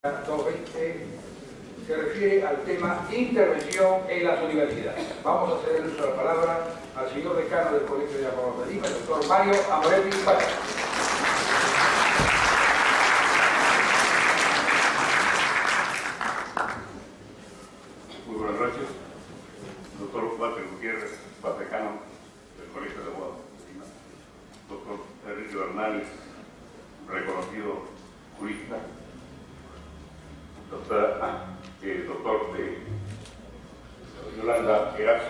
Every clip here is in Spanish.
220 se refiere al tema intervención en las universidades. Vamos a ceder el uso de la palabra al señor decano del Colegio de Abogados de Lima, el doctor Mario Amoretti Párez. Muy buenas noches, doctor Walter Gutiérrez, decano del Colegio de Abogados de Lima, doctor Enrique Hernández, reconocido jurista, doctor de Yolanda Erazo,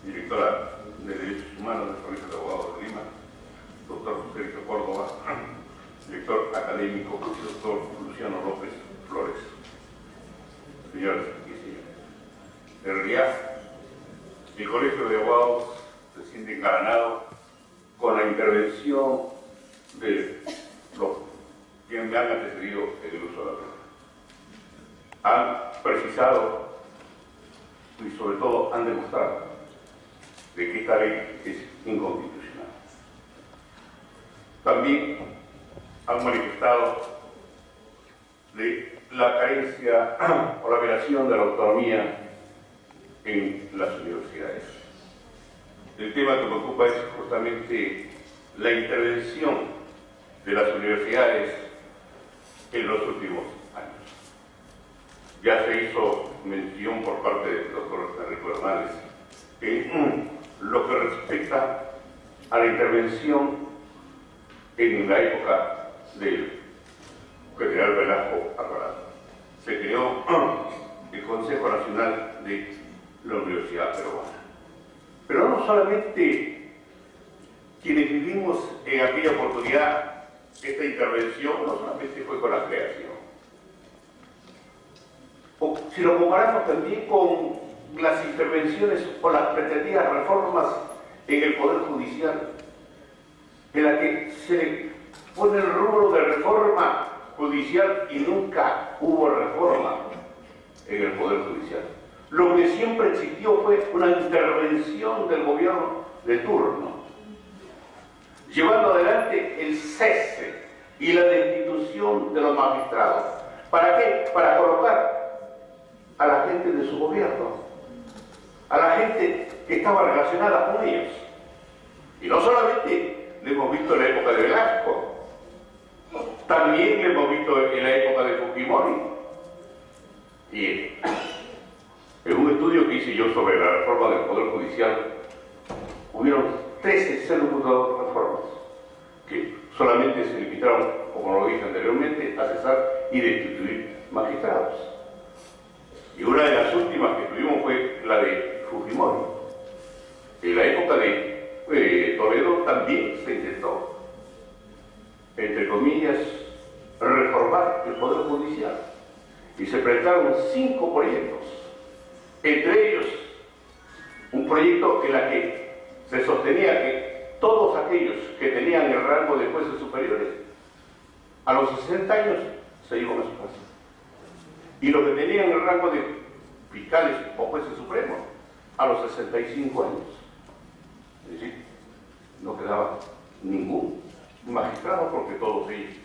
directora de Derechos Humanos del Colegio de Abogados de Lima, doctor Sergio Córdoba, director académico, y doctor Luciano López Flores. Señoras y señores, en realidad, el Colegio de Abogados se siente engalanado con la intervención de los que me han antecedido en el uso de la palabra. Han precisado y sobre todo han demostrado de que esta ley es inconstitucional. También han manifestado de la carencia o la violación de la autonomía en las universidades. El tema que me ocupa es justamente la intervención de las universidades en los últimos años. Ya se hizo mención por parte del doctor Enrique Hernández en lo que respecta a la intervención en la época del general Velasco Alvarado. Se creó el Consejo Nacional de la Universidad Peruana. Pero no solamente quienes vivimos en aquella oportunidad, esta intervención no solamente fue con la creación. Si lo comparamos también con las intervenciones o las pretendidas reformas en el Poder Judicial, en la que se le pone el rubro de reforma judicial y nunca hubo reforma en el Poder Judicial. Lo que siempre existió fue una intervención del gobierno de turno, llevando adelante el cese y la destitución de los magistrados. ¿Para qué? Para colocar a la gente de su gobierno, a la gente que estaba relacionada con ellos. Y no solamente lo hemos visto en la época de Velasco, también lo hemos visto en la época de Fujimori. Y en un estudio que hice yo sobre la reforma del Poder Judicial, hubieron 13 reformas que solamente se limitaron, como lo dije anteriormente, a cesar y destituir magistrados. Y una de las últimas que tuvimos fue la de Fujimori. En la época de Toledo también se intentó, entre comillas, reformar el Poder Judicial. Y se presentaron 5 proyectos. Entre ellos, un proyecto en el que se sostenía que todos aquellos que tenían el rango de jueces superiores, a los 60 años se iban a su casa. Y los que tenían el rango de fiscales o jueces supremos, a los 65 años. Es decir, no quedaba ningún magistrado porque todos ellos,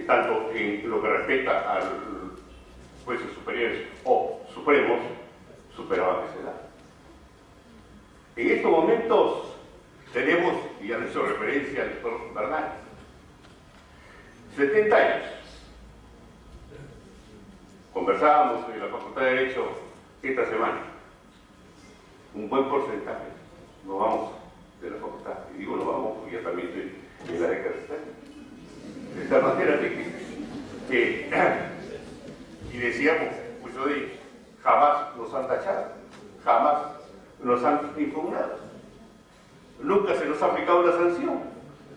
tanto en lo que respecta a jueces superiores o supremos, superaban esa edad. En estos momentos tenemos, y ya le hizo referencia al doctor Bernal, 70 años. Conversábamos en la Facultad de Derecho esta semana. Un buen porcentaje nos vamos de la facultad. Y digo nos vamos porque ya también estoy en la década de tal manera que y decíamos, pues hoy jamás nos han tachado, jamás nos han impugnado. Nunca se nos ha aplicado una sanción,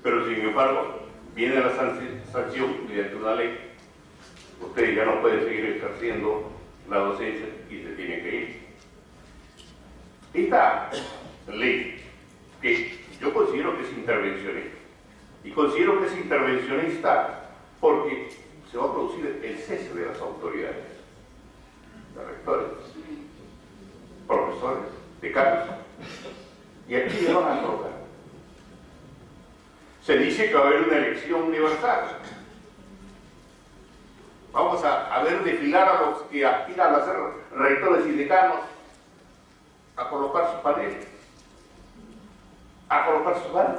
pero sin embargo, viene la sanción mediante una ley. Usted ya no puede seguir ejerciendo la docencia y se tiene que ir. Esta ley, que yo considero que es intervencionista, y considero que es intervencionista porque se va a producir el cese de las autoridades, de rectores, profesores, decanos, y aquí le van a colocar. Se dice que va a haber una elección universal. Vamos a a ver desfilar a los que aspiran a ser rectores y decanos, a colocar su panel, a colocar su banner,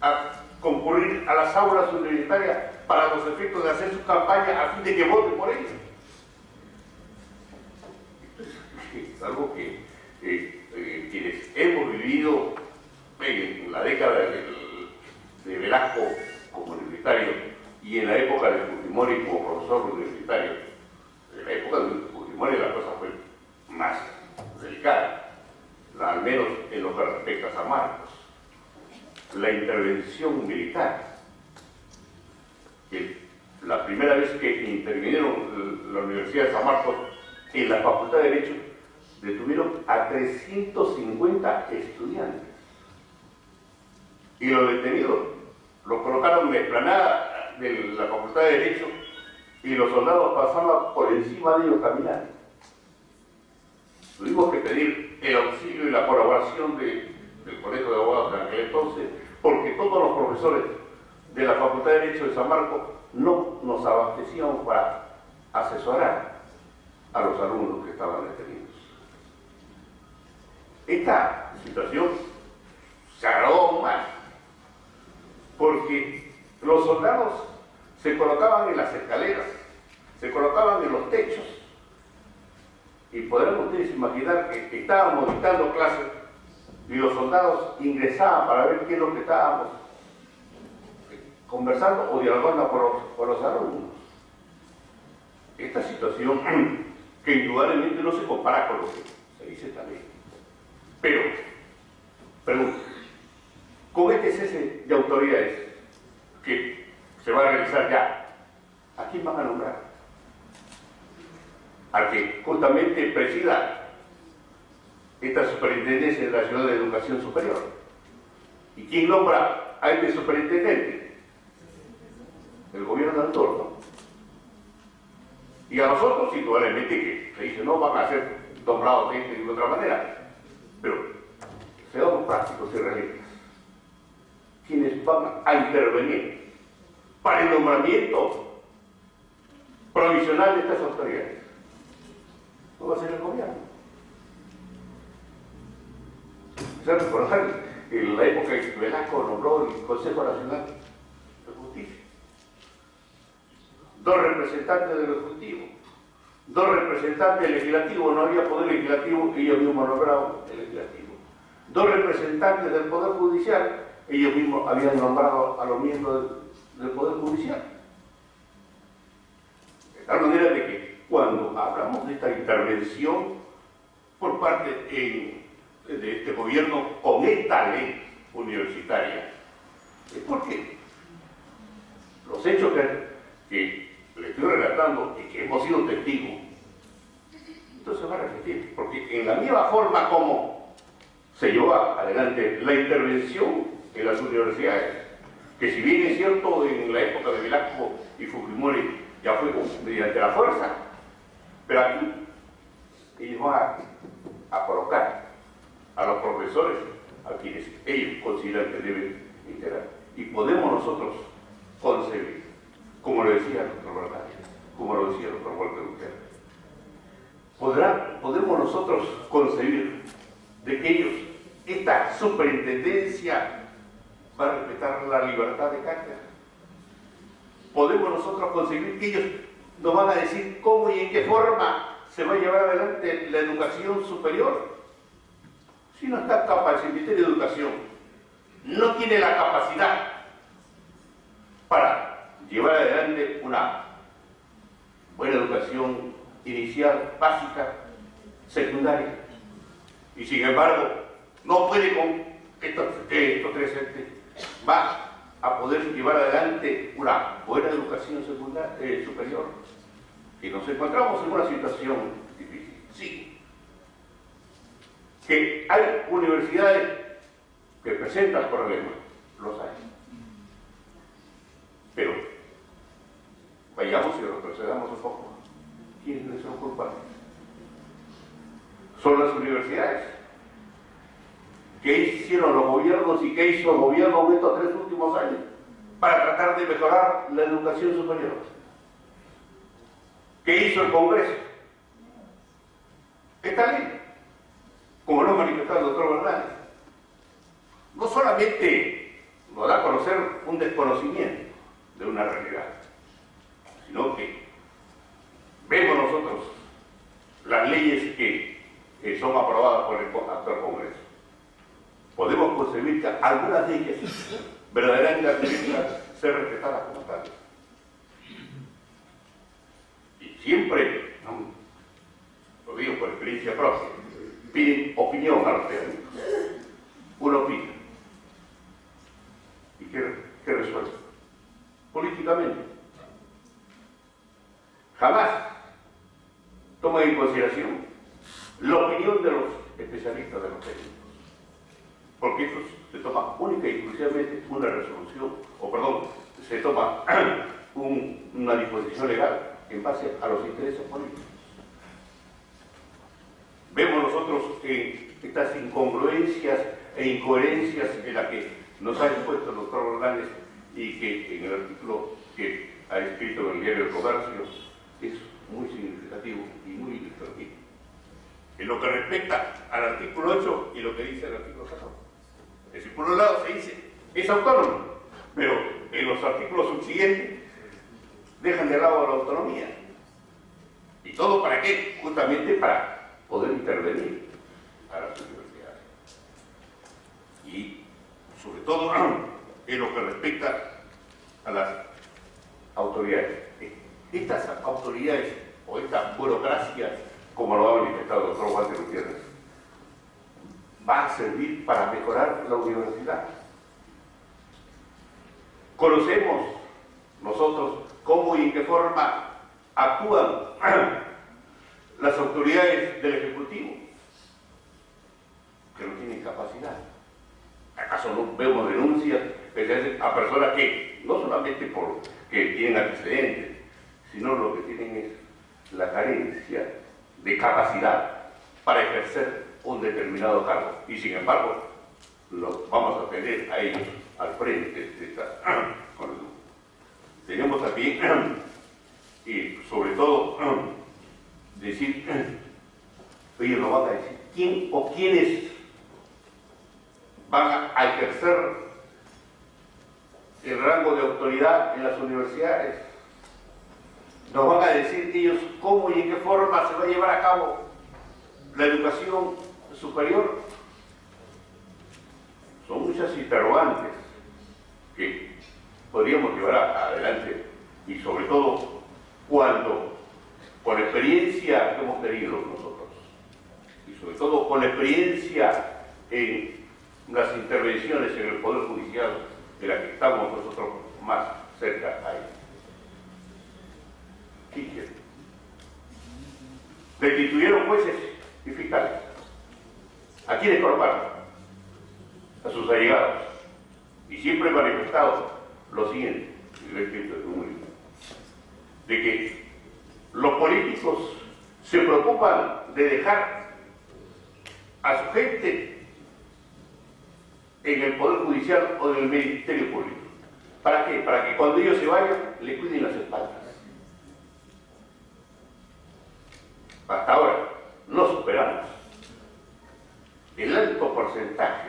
a concurrir a las aulas universitarias para los efectos de hacer su campaña a fin de que voten por ellos. Es algo que quienes hemos vivido en la década de Velasco como universitario y en la época de Fujimori como profesor universitario, en la época de Fujimori la cosa fue más delicada, al menos en lo que respecta a San Marcos. La intervención militar, la primera vez que intervinieron la Universidad de San Marcos en la Facultad de Derecho, detuvieron a 350 estudiantes. Y los detenidos los colocaron en la explanada de la Facultad de Derecho y los soldados pasaban por encima de ellos caminando. Tuvimos que pedir el auxilio y la colaboración del Colegio de Abogados de aquel entonces, porque todos los profesores de la Facultad de Derecho de San Marcos no nos abastecíamos para asesorar a los alumnos que estaban detenidos. Esta situación se agravó aún más, porque los soldados se colocaban en las escaleras, se colocaban en los techos, y podrán ustedes imaginar que estábamos dictando clases y los soldados ingresaban para ver qué es lo que estábamos conversando o dialogando por los alumnos. Esta situación que indudablemente no se compara con lo que se dice también. Pero, pregunto, con este cese de autoridades que se va a realizar ya, ¿a quién van a nombrar? Al que justamente presida esta Superintendencia Nacional de Educación Superior. ¿Y quién nombra a este superintendente? El gobierno del turno. Y a nosotros, indudablemente, que se dice, no van a ser nombrados de otra manera. Pero, seamos prácticos y realistas. Quienes van a intervenir para el nombramiento provisional de estas autoridades no va a ser el gobierno. Se recordar en la época en que Velasco nombró el Consejo Nacional de Justicia. 2 representantes del Ejecutivo, 2 representantes del Legislativo, no había poder legislativo, ellos mismos nombraron el Legislativo. 2 representantes del Poder Judicial, ellos mismos habían nombrado a los miembros del Poder Judicial. De tal manera de que cuando hablamos de esta intervención por parte de este gobierno con esta ley universitaria, es porque los hechos que le estoy relatando y que hemos sido testigos, entonces va a repetir, porque en la misma forma como se llevó adelante la intervención en las universidades, que si bien es cierto en la época de Velasco y Fujimori ya fue mediante la fuerza, pero aquí ellos van a colocar a los profesores a quienes ellos consideran que deben integrar. Y podemos nosotros concebir, como lo decía el doctor Bernal, como lo decía el doctor Walter Gutiérrez, podemos nosotros concebir de que ellos, esta superintendencia, va a respetar la libertad de cátedra. Podemos nosotros concebir que ellos nos van a decir cómo y en qué forma se va a llevar adelante la educación superior. Si no está capaz, el Ministerio de Educación no tiene la capacidad para llevar adelante una buena educación inicial, básica, secundaria. Y sin embargo, no puede con estos 3 entes, va a poder llevar adelante una buena educación superior. Y nos encontramos en una situación difícil. Sí, que hay universidades que presentan problemas, los hay. Pero vayamos y retrocedamos un poco. ¿Quiénes son culpables? Son las universidades. ¿Qué hicieron los gobiernos y qué hizo el gobierno en estos 3 últimos años para tratar de mejorar la educación superior? ¿Qué hizo el Congreso? Esta ley, como lo ha manifestado el doctor Hernández, no solamente nos da a conocer un desconocimiento de una realidad, sino que vemos nosotros las leyes que son aprobadas por el actual Congreso. Podemos concebir que algunas de ellas verdaderamente deberían ser respetadas como tales. Y siempre, lo digo por experiencia propia, piden opinión a los técnicos. Uno opina. ¿Y qué resuelve? Políticamente. Jamás toma en consideración la opinión de los especialistas de los técnicos. Porque esto se toma única y exclusivamente una resolución, se toma una disposición legal en base a los intereses políticos. Vemos nosotros estas incongruencias e incoherencias en las que nos ha expuesto el doctor Hernández y que en el artículo que ha escrito en el diario El Comercio es muy significativo y muy ilustrativo. En lo que respecta al artículo 8 y lo que dice el artículo 14. Es decir, por un lado se dice, es autónomo, pero en los artículos subsiguientes dejan de lado la autonomía. ¿Y todo para qué? Justamente para poder intervenir a las universidades. Y sobre todo en lo que respecta a las autoridades. Estas autoridades o estas burocracias, como lo ha manifestado el doctor Walter Gutiérrez, va a servir para mejorar la universidad. Conocemos nosotros cómo y en qué forma actúan las autoridades del Ejecutivo, que no tienen capacidad. ¿Acaso no vemos denuncias a personas que, no solamente porque tienen antecedentes, sino lo que tienen es la carencia de capacidad para ejercer un determinado cargo? Y sin embargo, los vamos a tener a ellos al frente de esta conducta. Tenemos también, y sobre todo, decir, ellos nos van a decir quién o quiénes van a ejercer el rango de autoridad en las universidades. Nos van a decir ellos cómo y en qué forma se va a llevar a cabo la educación superior. Son muchas interrogantes que podríamos llevar adelante, y sobre todo cuando, por la experiencia que hemos tenido nosotros, y sobre todo con la experiencia en las intervenciones en el Poder Judicial de la que estamos nosotros más cerca a él. ¿Qué quieren? Destituyeron jueces y fiscales. ¿A quiénes colocaron? A sus allegados. Y siempre he manifestado lo siguiente, y lo he escrito en un libro, de que los políticos se preocupan de dejar a su gente en el Poder Judicial o en el Ministerio Público. ¿Para qué? Para que cuando ellos se vayan, le cuiden las espaldas. Hasta ahora no superamos el alto porcentaje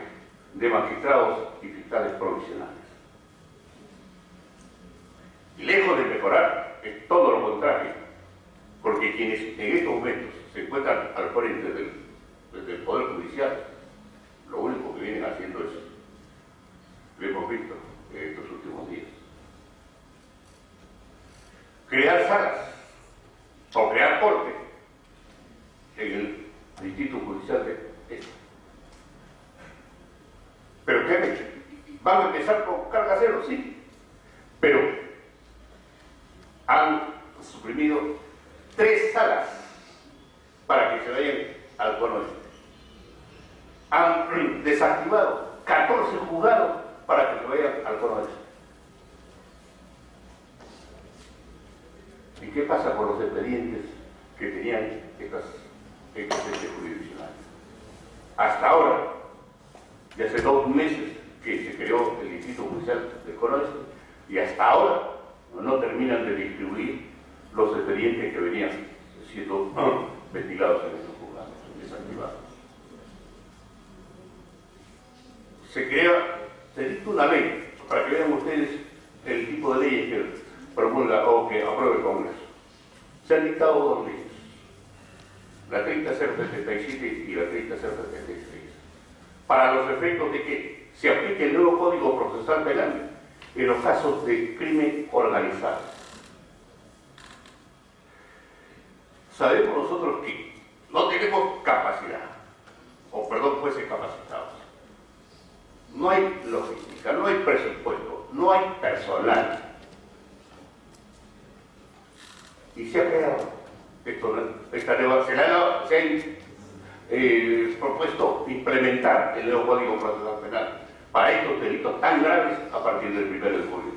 de magistrados y fiscales provisionales. Y lejos de mejorar, es todo lo contrario, porque quienes en estos momentos se encuentran al frente del Poder Judicial, lo único que vienen haciendo es, lo hemos visto en estos últimos días, crear salas o crear cortes en el Distrito Judicial de este. ¿Pero qué han hecho? ¿Van a empezar con carga cero? Sí, pero han suprimido 3 salas para que se vayan al cono. Han desactivado 14 juzgados para que se vayan al cono. ¿Y qué pasa con los expedientes que tenían estos entes jurisdiccionales? Hasta ahora, ya hace 2 meses que se creó el Distrito Judicial del Cono Oeste, y hasta ahora no terminan de distribuir los expedientes que venían siendo ventilados en estos juzgados, desactivados. Se dicta una ley, para que vean ustedes el tipo de leyes que promulga o que apruebe el Congreso. Se han dictado dos leyes, la 30.077 y la 30.076, para los efectos de que se aplique el nuevo Código Procesal Penal en los casos de crimen organizado. Sabemos nosotros que no tenemos capacidad, o perdón, fuese capacitados. No hay logística, no hay presupuesto, no hay personal. Y se ha creado se ha propuesto implementar el nuevo Código Procesal Penal para estos delitos tan graves a partir del 1 de julio.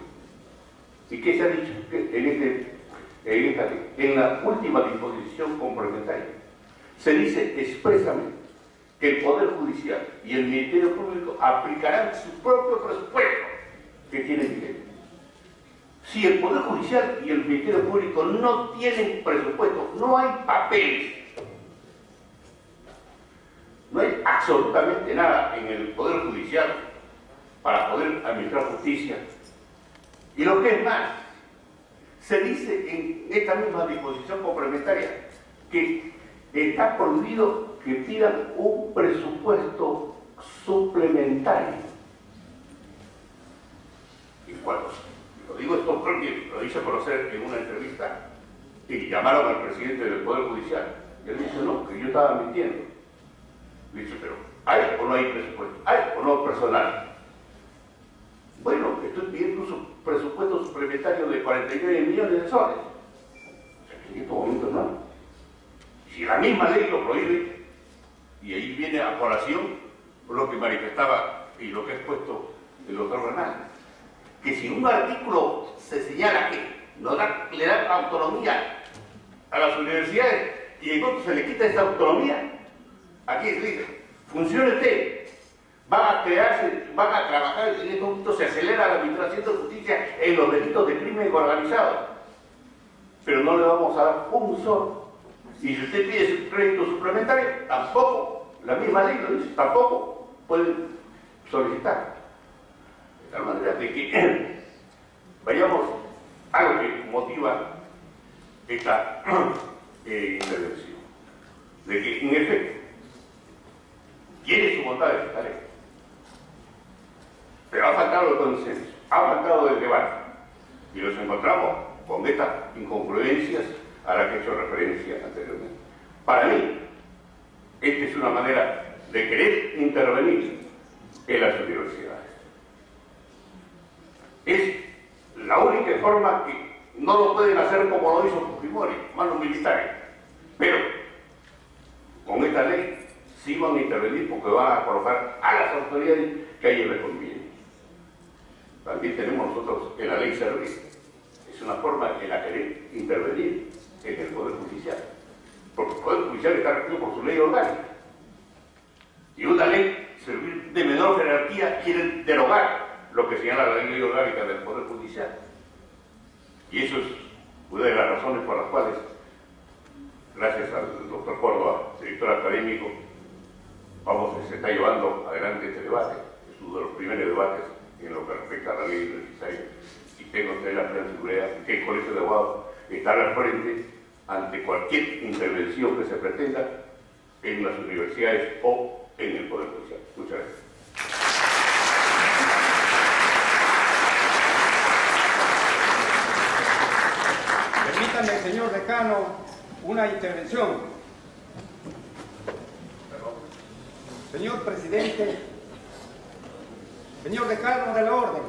¿Y qué se ha dicho? En la última disposición complementaria se dice expresamente que el Poder Judicial y el Ministerio Público aplicarán su propio presupuesto que tienen vigente. Si el Poder Judicial y el Ministerio Público no tienen presupuesto, no hay papeles, no hay absolutamente nada en el Poder Judicial para poder administrar justicia. Y lo que es más, se dice en esta misma disposición complementaria que está prohibido que pidan un presupuesto suplementario. ¿Y cuándo? Lo digo esto porque lo hice conocer en una entrevista y llamaron al presidente del Poder Judicial. Y él dice, no, que yo estaba mintiendo. Dice, pero ¿hay o no hay presupuesto? ¿Hay o no personal? Bueno, estoy pidiendo un presupuesto suplementario de 49 millones de soles. O sea, que en estos momentos no. Si la misma ley lo prohíbe, y ahí viene a colación lo que manifestaba y lo que ha expuesto el doctor Renal, que si un artículo se señala que le da autonomía a las universidades y entonces se le quita esa autonomía, aquí se dice, funcione usted, van a trabajar en estos momentos, se acelera la administración de justicia en los delitos de crimen organizado, pero no le vamos a dar un solo. Y si usted pide ese crédito suplementario, tampoco, la misma ley lo dice, tampoco pueden solicitar. De tal manera de que vayamos a lo que motiva esta intervención. De que, en efecto, tiene su voluntad de esta ley, pero ha faltado el consenso, ha faltado el debate, y nos encontramos con estas incongruencias a las que he hecho referencia anteriormente. Para mí, esta es una manera de querer intervenir en las universidades. Es la única forma que no lo pueden hacer como lo hizo Fujimori, manos militares. Pero con esta ley sí van a intervenir porque van a colocar a las autoridades que a ellos les conviene. También tenemos nosotros en la ley servicio. Es una forma en la que intervenir en el Poder Judicial. Porque el Poder Judicial está regido por su ley orgánica. Y una ley de menor jerarquía quiere derogar lo que señala la ley orgánica del Poder Judicial. Y eso es una de las razones por las cuales, gracias al doctor Córdoba, director académico, se está llevando adelante este debate. Es uno de los primeros debates en lo que respecta a la ley necesaria. Y tengo que tener la plena seguridad que el Colegio de Abogados estará al frente ante cualquier intervención que se pretenda en las universidades o en el Poder Judicial. Muchas gracias. Permítame, señor decano, una intervención. Señor presidente, señor decano de la orden.